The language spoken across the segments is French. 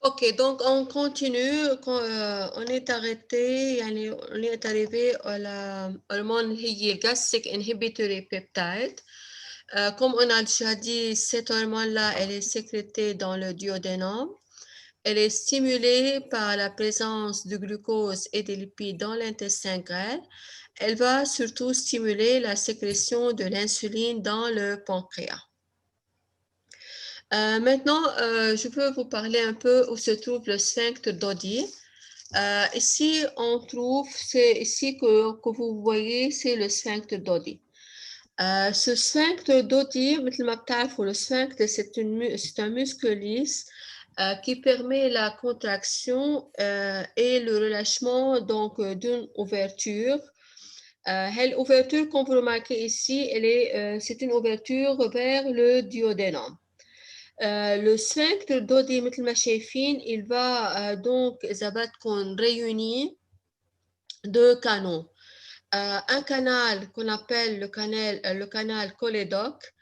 Ok, donc on continue. On est arrêté, on est arrivé à l'hormone gastric inhibitory peptide. Comme on a déjà dit, cette hormone-là, elle est sécrétée dans le duodénum. Elle est stimulée par la présence de glucose et des lipides dans l'intestin grêle. Elle va surtout stimuler la sécrétion de l'insuline dans le pancréas. Maintenant, je peux vous parler un peu où se trouve le sphincter d'Oddi. Ici, on trouve, c'est ici que vous voyez, c'est le sphincter d'Oddi. Ce sphincter d'Oddi, مثل ما بتعرفوا, le sphincter, c'est un muscle lisse qui permet la contraction et le relâchement donc d'une ouverture. L'ouverture, comme vous remarquez ici, c'est une ouverture vers le duodénum. Le sphincter d'Oddi مثل ما شايفين, il va donc إذا بدكم réunir deux canaux. Un canal qu'on appelle le canal cholédoque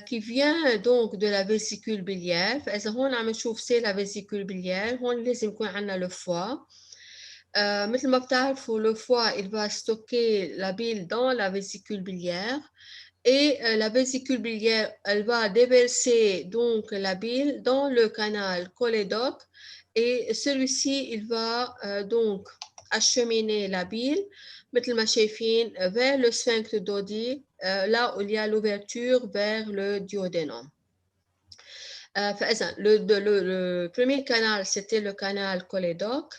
qui vient donc de la vésicule biliaire. فإذا هون عم نشوف c'est la vésicule biliaire, هون لازم يكون عندنا le foie. مثل ما بتعرفوا, le foie, il va stocker la bile dans la vésicule biliaire. Et la vésicule biliaire, elle va déverser donc la bile dans le canal cholédoque et celui-ci, il va donc acheminer la bile مثل ما شايفين vers le sphincter d'Oddi, là où il y a l'ouverture vers le duodénum. Le premier canal, c'était le canal cholédoque.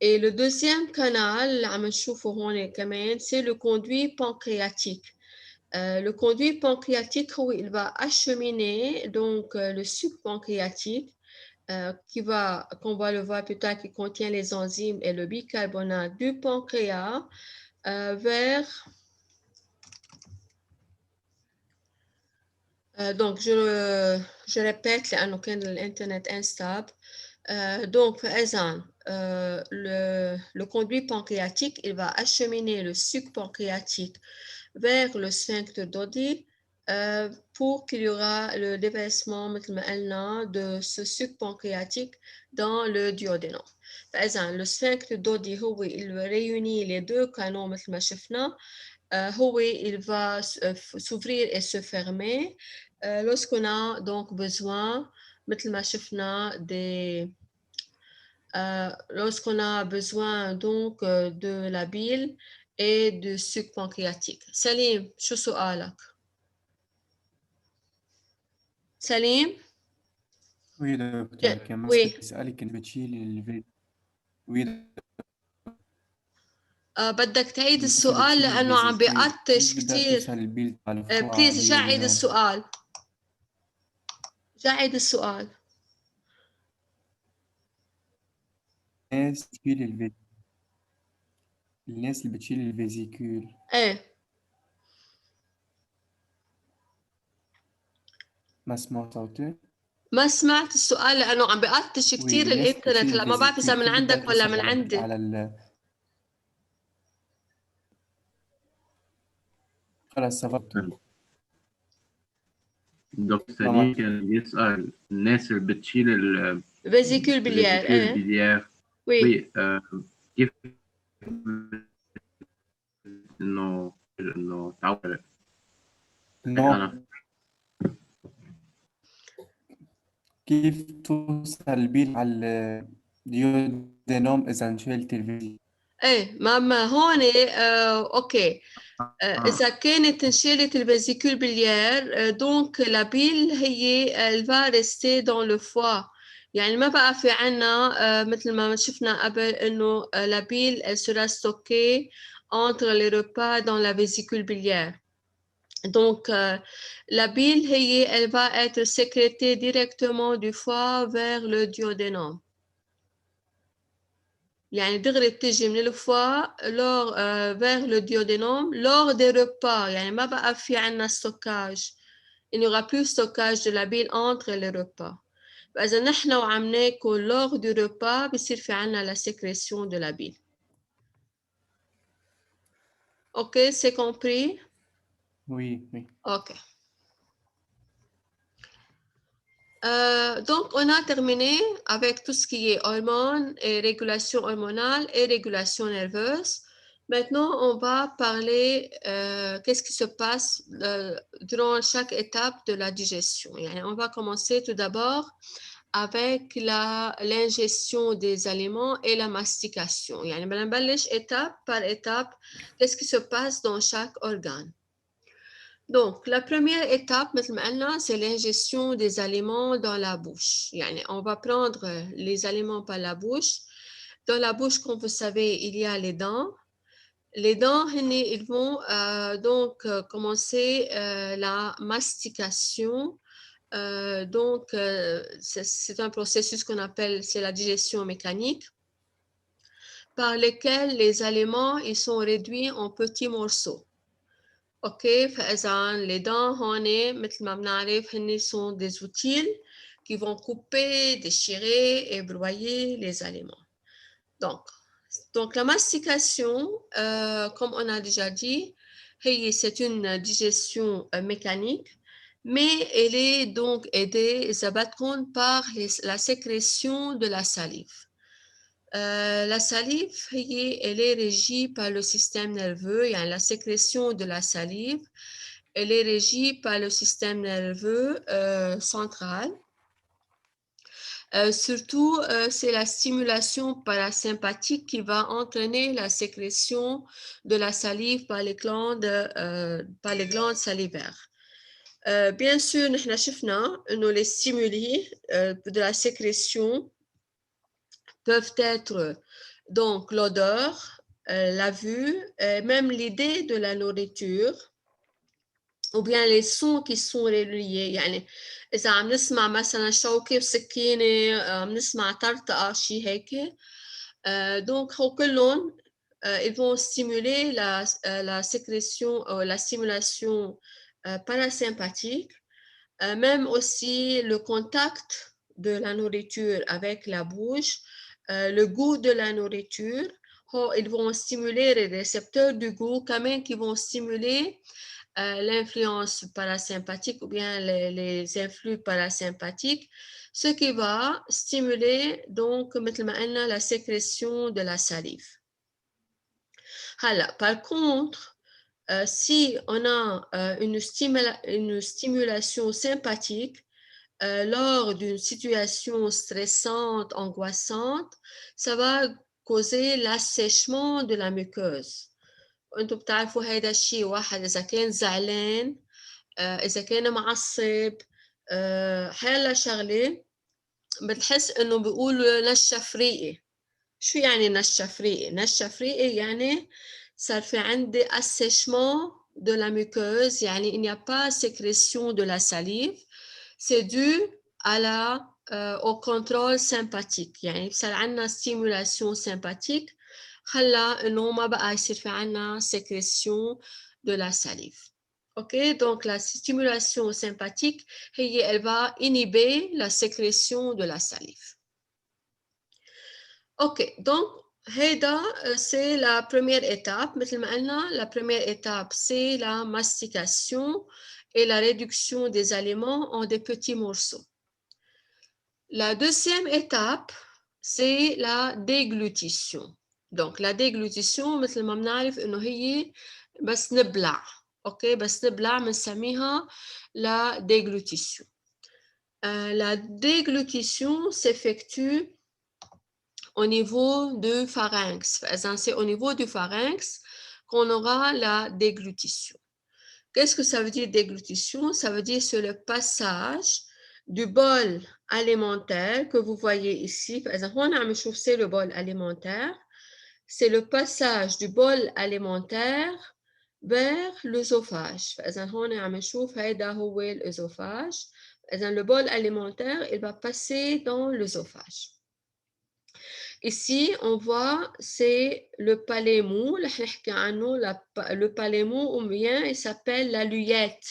Et le deuxième canal, c'est le conduit pancréatique. Le conduit pancréatique, il va acheminer donc le suc pancréatique qu'on va le voir plus tard, qui contient les enzymes et le bicarbonate du pancréas vers. Donc, je répète, لأنه كان الإنترنت instable. Donc, le conduit pancréatique, il va acheminer le suc pancréatique vers le sphincter d'Oddi pour qu'il y aura le déversement de ce suc pancréatique dans le duodénum. Le sphincter d'Oddi, il réunit les deux canaux مثل ما شفنا. Il va s'ouvrir et se fermer lorsqu'on a donc besoin, مثل ما شفنا, lorsqu'on a besoin donc de la bile et du suc pancréatique. سليم, شو سؤالك؟ سليم؟ Oui, docteur, كمان Oui. بسألك إنت بتشيل oui, بدك تعيد الناس اللي السؤال بتشيل لأنه عم الفيزيكيول بيقطش كيف بدها كتير. توصل البيل على الفوق على بليز جعيد الديودينام؟ السؤال. جعيد السؤال. الناس بتشيل الناس اللي بتشيل الفيزيكيول ايه ما سمعوا صوتي؟ ما سمعت السؤال لأنه عم بيقطش oui, كتير الناس الإنترنت. بتشيل هلا ما بعرف إذا الفيزيكيول من كيف بدها عندك ولا توصل من عندي. على خلاص صفرت. دكتور سليم كان بيسأل الناس اللي بتشيل فيزيكول بليار. ايه بليار وي كيف انه تعود نو كيف توصل البيل على الديودينام إذا شلت الفيزيكيول؟ ايه ما هون اوكي. إذا كانت انشالت الفيزيكول بليار دونك لابيل هي elle va rester dans le foie. يعني ما بقى في عنا مثل ما شفنا قبل إنه لابيل elle sera stockée entre les repas dans la vésicule biliaire. Donc, la bile, elle va être sécrétée directement du foie vers le duodénum. يعني دغري بتجي من الفوا vers le duodénum lors des repas. يعني ما بقى في عنا stockage. Il n'y aura plus stockage de la bile entre les repas. فإذا نحن وعم ناكل lors du repas بصير في عنا la sécrétion de la bile. OK, c'est compris? Oui, oui. OK. Donc, on a terminé avec tout ce qui est hormones et régulation hormonale et régulation nerveuse. Maintenant, on va parler qu'est-ce qui se passe durant chaque étape de la digestion. On va commencer tout d'abord avec l'ingestion des aliments et la mastication. يعني بنبلش étape par étape qu'est-ce qui se passe dans chaque organe. Donc, la première étape, c'est l'ingestion des aliments dans la bouche. On va prendre les aliments par la bouche. Dans la bouche, comme vous savez, il y a les dents. Les dents, ils vont donc commencer la mastication. C'est un processus qu'on appelle, c'est la digestion mécanique, par lequel les aliments ils sont réduits en petits morceaux. OK, les dents, sont des outils qui vont couper, déchirer et broyer les aliments. Donc la mastication, comme on a déjà dit, c'est une digestion mécanique, mais elle est donc aidée par la sécrétion de la salive. La salive, elle est régie par le système nerveux, la sécrétion de la salive, elle est régie par le système nerveux central. Surtout, c'est la stimulation parasympathique qui va entraîner la sécrétion de la salive par les glandes salivaires. Bien sûr, nous avons les stimuli de la sécrétion peuvent être donc l'odeur, la vue, même l'idée de la nourriture, ou bien les sons qui sont reliés. إذا عم نسمع مثلا شوكة وسكينة، عم نسمع طرطقة شيء هيك. Donc كلهم ils vont stimuler la sécrétion, la stimulation parasympathique, même aussi le contact de la nourriture avec la bouche, le goût de la nourriture. Ils vont stimuler les récepteurs du goût, quand même qui vont stimuler l'influence parasympathique ou bien les influx parasympathiques, ce qui va stimuler donc la sécrétion de la salive. Par contre, si on a une stimulation sympathique lors d'une situation stressante, angoissante, ça va causer l'assèchement de la muqueuse. وانتم بتعرفوا هيدا الشيء واحد اذا كان زعلان اذا كان معصب حيلا شغله بتحس انه بيقولوا نشف ريقي. شو يعني نشف ريقي؟ نشف ريقي يعني صار في عندي assèchement de la muqueuse, يعني il n'y a pas sécrétion de la salive. C'est dû au contrôle sympathique. يعني صار عندنا stimulation sympathique خلى إنه ما بقى يصير في عنا sécrétion de la salive. OK, donc la stimulation sympathique elle va inhiber la sécrétion de la salive. OK, donc c'est la première étape. مثل ما قلنا, la première étape c'est la mastication et la réduction des aliments en des petits morceaux. La deuxième étape c'est la déglutition. Donc la déglutition مثل ما بنعرف انه هي بس نبلع. اوكي بس نبلع بنسميها la déglutition. La déglutition s'effectue au niveau du pharynx. C'est au niveau du pharynx qu'on aura la déglutition. Qu'est-ce que ça veut dire déglutition? Ça veut dire c'est le passage du bol alimentaire que vous voyez ici. C'est le bol alimentaire. C'est le passage du bol alimentaire vers l'œsophage. Le bol alimentaire, il va passer dans l'œsophage. Ici, on voit, c'est le palais mou. Le palais mou, ou bien, il s'appelle la luyette.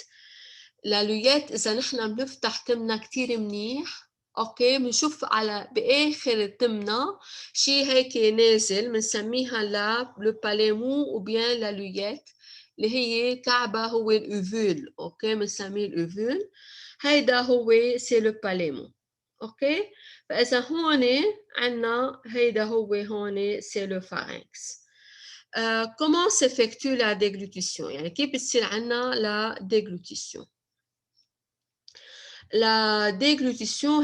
La luyette, إذا نحن بنفتح تمنا كتير منيح. اوكي بنشوف على باخر التمنه شيء هيك نازل بنسميها لو باليمو او بيان لا لويت اللي هي كعبه هو الاوفول. اوكي بنسميه الاوفول. هيدا هو c'est le palémo. OK. فإذا هون عنا هيدا هو هون c'est le pharynx. Comment s'effectue la déglutition؟ يعني كيف بتصير عنا la déglutition؟ La déglutition,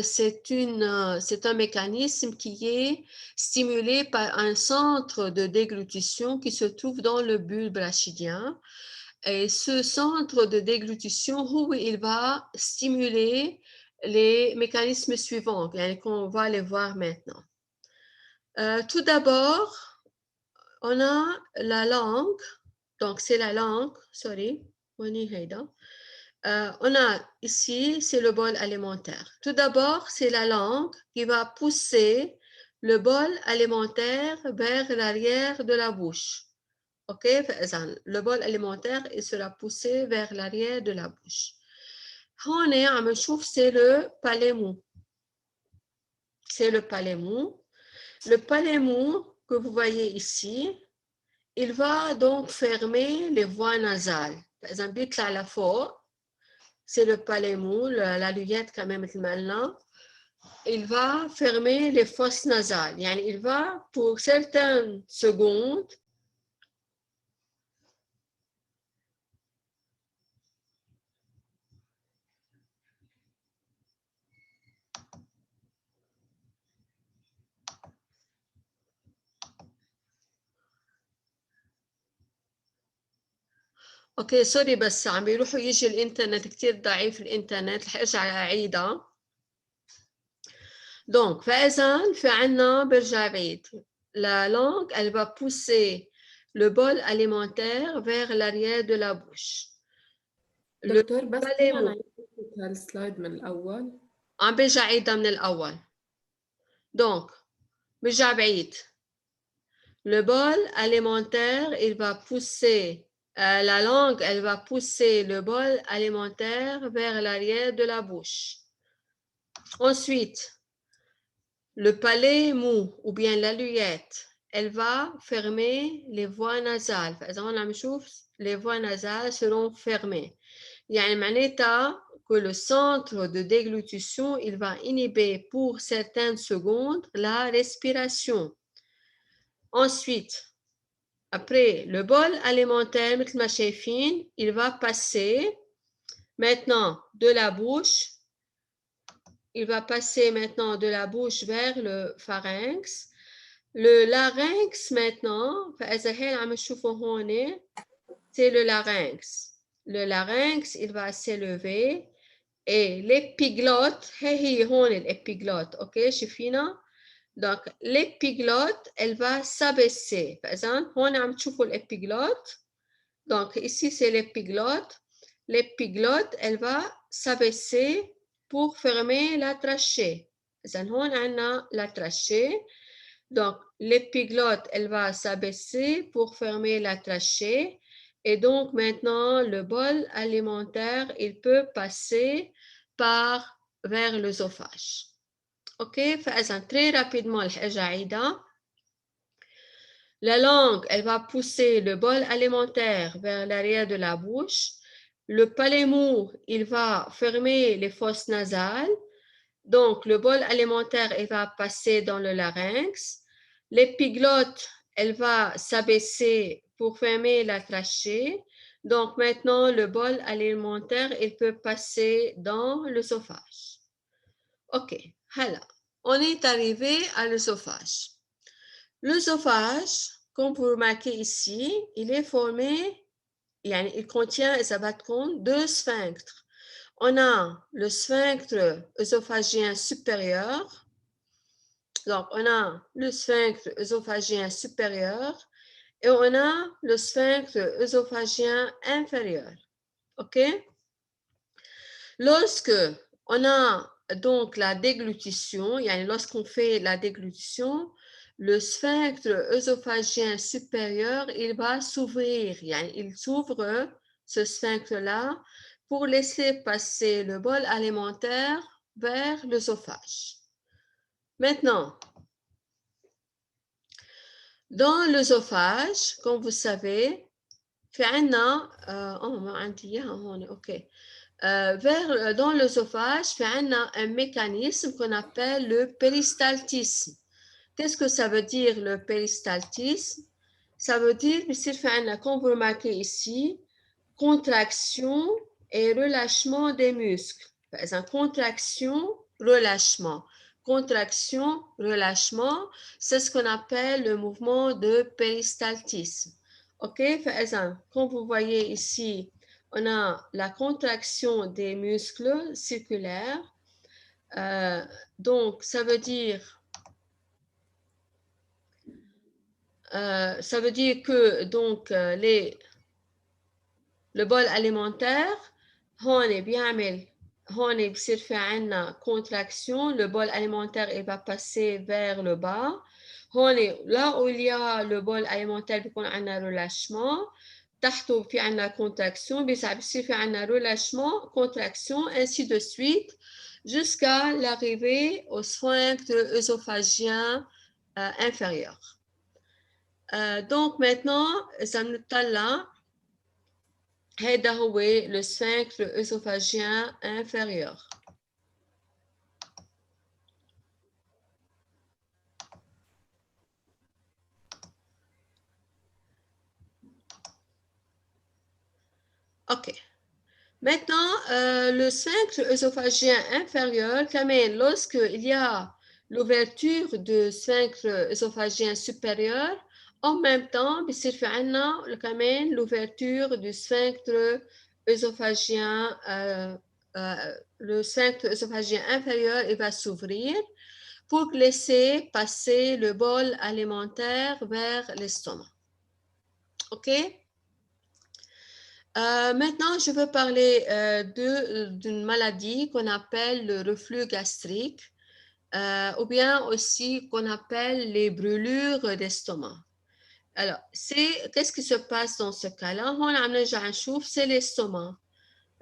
c'est un mécanisme qui est stimulé par un centre de déglutition qui se trouve dans le bulbe rachidien. Et ce centre de déglutition, il va stimuler les mécanismes suivants, qu'on va les voir maintenant. Tout d'abord, on a la langue, donc c'est la langue, on a ici, c'est le bol alimentaire. Tout d'abord, c'est la langue qui va pousser le bol alimentaire vers l'arrière de la bouche. OK? Le bol alimentaire, il sera poussé vers l'arrière de la bouche. C'est le palémo. C'est le palémo. Le palémo que vous voyez ici, il va donc fermer les voies nasales. Par exemple, à la fois, c'est le palémo, la luyette quand même maintenant. Il va fermer les fosses nasales. Il va, pour certaines secondes, اوكي سوري بس عم بيروحوا يجي الانترنت كتير ضعيف الانترنت رح ارجع اعيدها. دونك فاذا في عنا برجع بعيد. La langue, elle va pousser le bol alimentaire vers l'arrière de la bouche. دكتور بس فينا نعيد هالسلايد من الأول. عم برجع عيدها من الأول. دونك برجع بعيد. Le bol alimentaire, il va pousser la langue, elle va pousser le bol alimentaire vers l'arrière de la bouche. Ensuite, le palais mou ou bien la luyette, elle va fermer les voies nasales. Les voies nasales seront fermées. يعني معناتها que le centre de déglutition, il va inhiber pour certaines secondes la respiration. Ensuite, après le bol alimentaire, il va passer maintenant de la bouche. Il va passer maintenant de la bouche vers le pharynx. Le larynx maintenant, c'est le larynx. Le larynx, il va s'élever et l'épiglotte, l'épiglotte, ok, شفينا. Donc, l'épiglotte, elle va s'abaisser. Par exemple, on a l'épiglotte. Donc, ici, c'est l'épiglotte. L'épiglotte, elle va s'abaisser pour fermer la trachée. On a la trachée. Donc, l'épiglotte, elle va s'abaisser pour fermer la trachée. Et donc, maintenant, le bol alimentaire, il peut passer vers l'œsophage. OK, très rapidement, la langue, elle va pousser le bol alimentaire vers l'arrière de la bouche. Le palémo, il va fermer les fosses nasales. Donc, le bol alimentaire, il va passer dans le larynx. L'épiglotte, elle va s'abaisser pour fermer la trachée. Donc, maintenant, le bol alimentaire, il peut passer dans l'œsophage. OK, alors. On est arrivé à l'œsophage. L'œsophage, comme vous remarquez ici, il est formé, il contient, ça va compte, deux sphinctres. On a le sphinctre œsophagien supérieur. Donc, on a le sphinctre œsophagien supérieur et on a le sphinctre œsophagien inférieur. OK? Lorsque on a donc la déglutition, lorsqu'on fait la déglutition, le sphinctre œsophagien supérieur, il va s'ouvrir. Il s'ouvre, ce sphinctre-là, pour laisser passer le bol alimentaire vers l'œsophage. Maintenant, dans l'œsophage, comme vous savez, OK. dans l'œsophage, il y a un mécanisme qu'on appelle le péristaltisme. Qu'est-ce que ça veut dire le péristaltisme? Ça veut dire, comme vous remarquez ici, contraction et relâchement des muscles. Par exemple, contraction, relâchement. Contraction, relâchement, c'est ce qu'on appelle le mouvement de péristaltisme. OK? Par exemple, comme vous voyez ici, on a la contraction des muscles circulaires. Donc, ça veut dire que donc le bol alimentaire هون بيعمل هون بصير في عنا contraction, le bol alimentaire il va passer vers le bas. هون là où il y a le bol alimentaire بيكون عنا relâchement, تحته في عنا contraction, بيصير في عنا relâchement, contraction, ainsi de suite jusqu'à l'arrivée au sphincter œsophagien inférieur. Donc maintenant, ça nous là. هذا هو le sphincter œsophagien inférieur. OK. Maintenant, le sphincter œsophagien inférieur, lorsqu'il y a l'ouverture du sphincter œsophagien supérieur, en même temps, il y a l'ouverture du sphincter œsophagien, le sphincter œsophagien inférieur, il va s'ouvrir pour laisser passer le bol alimentaire vers l'estomac. OK? Maintenant, je veux parler d'une maladie qu'on appelle le reflux gastrique ou bien aussi qu'on appelle les brûlures d'estomac. Alors, qu'est-ce qui se passe dans ce cas-là? هون عم نرجع نشوف c'est l'estomac.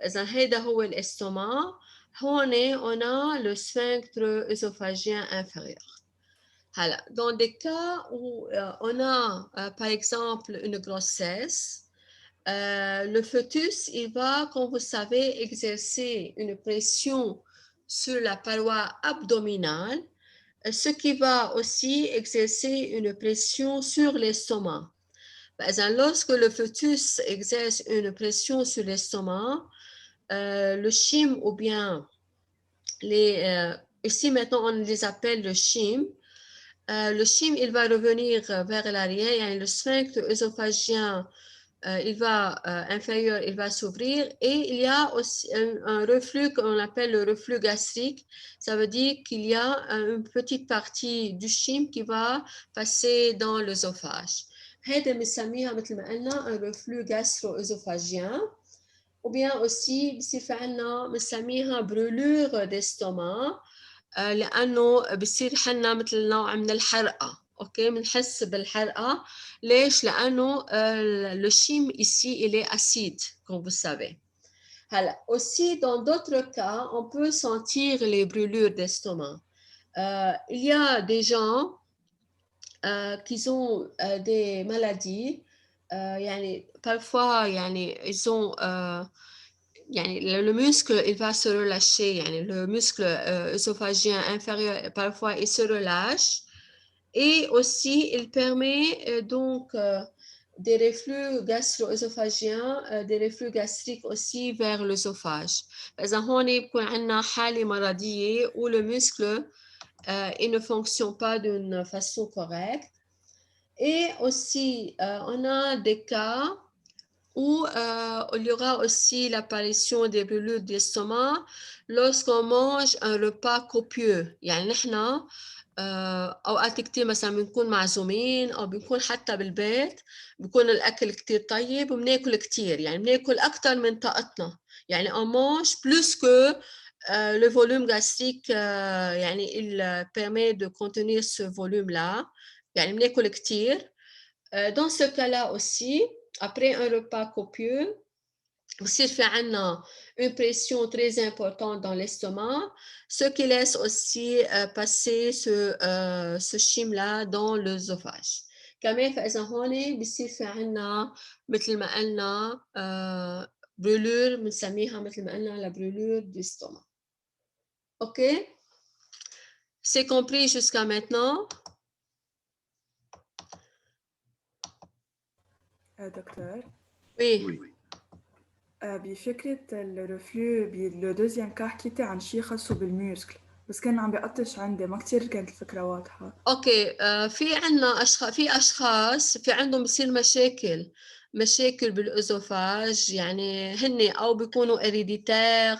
إذا هيدا هو l'estomac. هون on a le sphincter œsophagien inférieur. Alors, dans des cas où on a par exemple une grossesse, le fœtus, il va, comme vous savez, exercer une pression sur la paroi abdominale, ce qui va aussi exercer une pression sur l'estomac. Par exemple, lorsque le fœtus exerce une pression sur l'estomac, le chyme ou bien ici maintenant on les appelle le chyme, il va revenir vers l'arrière, le sphincter œsophagien inférieur, il va s'ouvrir et il y a aussi un reflux qu'on appelle le reflux gastrique. Ça veut dire qu'il y a une petite partie du chyme qui va passer dans l'œsophage. هذا بنسميها مثل ما قلنا un reflux gastro-œsophagien ou bien aussi بصير في عنا بنسميها brûlure d'estomac لأنه بصير حنا مثل نوع من الحرقة. OK, بنحس بالحرقة. ليش؟ لأنه le chyme ici, il est acide, comme vous savez. Alors, aussi, dans d'autres cas, on peut sentir les brûlures d'estomac. Il y a des gens qui ont des maladies, parfois, ils ont... le muscle il va se relâcher, le muscle œsophagien inférieur parfois il se relâche et aussi il permet donc des reflux gastro-œsophagiens, des reflux gastriques aussi vers l'œsophage. Par exemple, هون بيكون عندنا حالة مرضية où le muscle il ne fonctionne pas d'une façon correcte. Et aussi on a des cas où il y aura aussi l'apparition des brûlures d'estomac lorsqu'on mange un repas copieux. يعني نحن أوقات كتير مثلا بنكون معزومين أو بنكون حتى بالبيت بيكون الأكل كتير طيب وبناكل كتير يعني بناكل أكتر من طاقتنا يعني on mange plus que le volume gastrique يعني il permet de contenir ce volume-là يعني بناكل كتير. Dans ce cas-là aussi, après un repas copieux, aussi fait une pression très importante dans l'estomac, ce qui laisse aussi passer ce chyme-là dans l'œsophage. كمان فإذا هون بصير في عنا مثل ما قلنا برولور بنسميها مثل ما قلنا برولور دو ستوما. اوكي c'est compris jusqu'à maintenant. دكتور Oui. بفكرة الرفلو باللو دوزيام كا حكيتي عن شي خاصه بالميوسكل بس كان عم بيقطش عندي ما كتير كانت الفكرة واضحة. اوكي في عندنا اشخاص في عندهم بصير مشاكل بالأوزوفاج، يعني هن او بيكونوا هيريديتير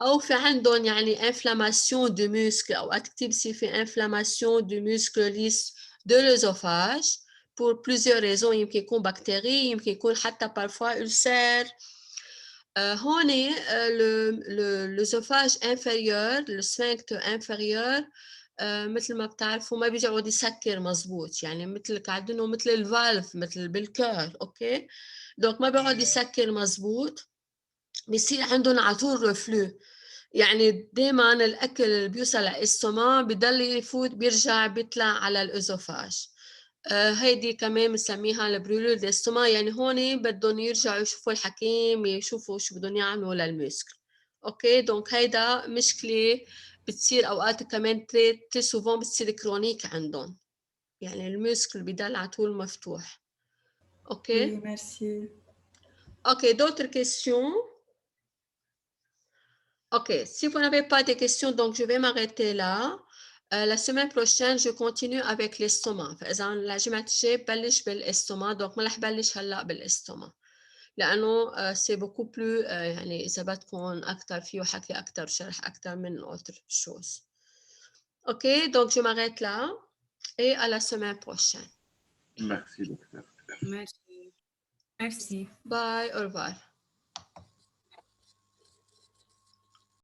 او في عندهم يعني انفلاماسيون دو موسكل، اوقات كتير بصير في انفلاماسيون دو موسكل ليس دو l'œsophage pour plusieurs raisons. يمكن يكون بكتيري، يمكن يكون حتى parfois ulcère. هون l'œsophage inférieur، le sphincter inférieur مثل ما بتعرفوا ما بيقعد يسكر مزبوط، يعني مثل كعدنه مثل الفالف مثل بالكار. اوكي دونك ما بيقعد يسكر مزبوط، بيصير عندهم على طول رفلو، يعني دائما الاكل اللي بيوصل للاستوما بضل يفوت بيرجع بيطلع على الأوزوفاج. هيدي كمان بنسميها البرولور ديستوما، يعني هون بدهم يرجعوا يشوفوا الحكيم يشوفوا شو بدهم يعملوا للمسكل. اوكي دونك هيدا مشكله بتصير اوقات كمان تري سوفون بتصير كرونيك عندهم، يعني المسكل بضل على طول مفتوح. اوكي Oui, merci. Ok, d'autres questions? Ok, si vous n'avez pas de questions, donc je vais m'arrêter là. La semaine prochaine, je continue avec l'estomac. فإذا الجمعة الجاية ببلش بالاستوما، donc ما رح بلش هلا بالاستوما لأنه c'est beaucoup plus يعني إذا بدكم أكثر فيه حكي أكثر شرح أكثر من autre chose. Ok, donc je m'arrête là et à la semaine prochaine. Merci, docteur. Merci. Merci. Bye, au revoir.